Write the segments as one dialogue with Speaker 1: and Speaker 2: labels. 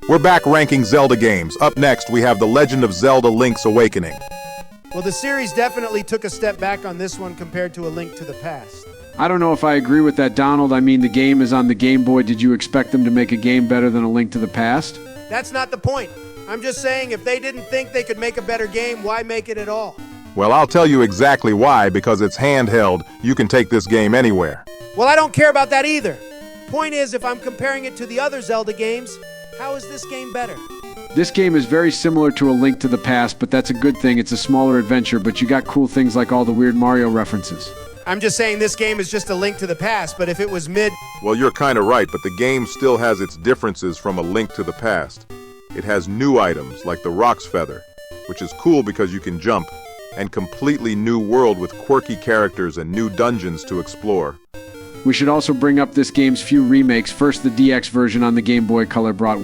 Speaker 1: We're back ranking Zelda games. Up next, we have The Legend of Zelda Link's Awakening.
Speaker 2: Well, the series definitely took a step back on this one compared to A Link to the Past.
Speaker 3: I don't know if I agree with that, Donald. I mean, the game is on the Game Boy. Did you expect them to make a game better than A Link to the Past?
Speaker 2: That's not the point. I'm just saying if they didn't think they could make a better game, why make it at all?
Speaker 1: Well, I'll tell you exactly why, because it's handheld. You can take this game anywhere.
Speaker 2: Well, I don't care about that either. Point is, if I'm comparing it to the other Zelda games, how is this game better?
Speaker 3: This game is very similar to A Link to the Past, but that's a good thing. It's a smaller adventure, but you got cool things like all the weird Mario references.
Speaker 2: I'm just saying this game is just A Link to the Past, but if it was mid...
Speaker 1: Well, you're kind of right, but the game still has its differences from A Link to the Past. It has new items, like the Rock's Feather, which is cool because you can jump, and completely new world with quirky characters and new dungeons to explore.
Speaker 3: We should also bring up this game's few remakes. First, the DX version on the Game Boy Color brought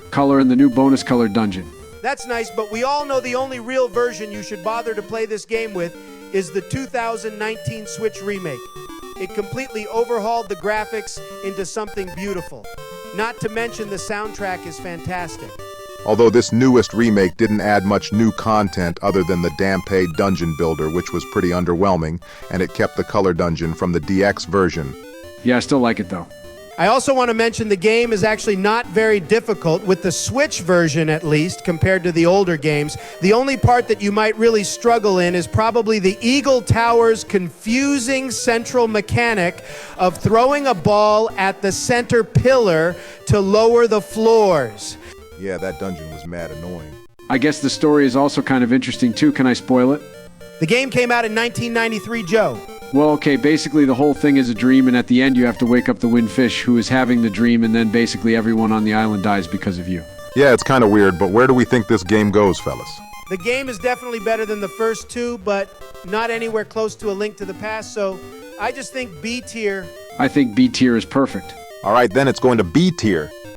Speaker 3: Color and the new bonus color dungeon.
Speaker 2: That's nice, but we all know the only real version you should bother to play this game with is the 2019 Switch remake. It completely overhauled the graphics into something beautiful. Not to mention the soundtrack is fantastic.
Speaker 1: Although this newest remake didn't add much new content other than the Dampe dungeon builder, which was pretty underwhelming, and it kept the color dungeon from the DX version.
Speaker 3: Yeah, I still like it though.
Speaker 2: I also want to mention the game is actually not very difficult, with the Switch version at least, compared to the older games. The only part that you might really struggle in is probably the Eagle Tower's confusing central mechanic of throwing a ball at the center pillar to lower the floors.
Speaker 1: Yeah, that dungeon was mad annoying.
Speaker 3: I guess the story is also kind of interesting too. Can I spoil it?
Speaker 2: The game came out in 1993, Joe.
Speaker 3: Well, okay, basically the whole thing is a dream, and at the end you have to wake up the windfish who is having the dream, and then basically everyone on the island dies because of you.
Speaker 1: Yeah, it's kind of weird, but where do we think this game goes, fellas?
Speaker 2: The game is definitely better than the first two, but not anywhere close to A Link to the Past, so I just think B tier.
Speaker 3: I think B tier is perfect.
Speaker 1: All right, then it's going to B tier.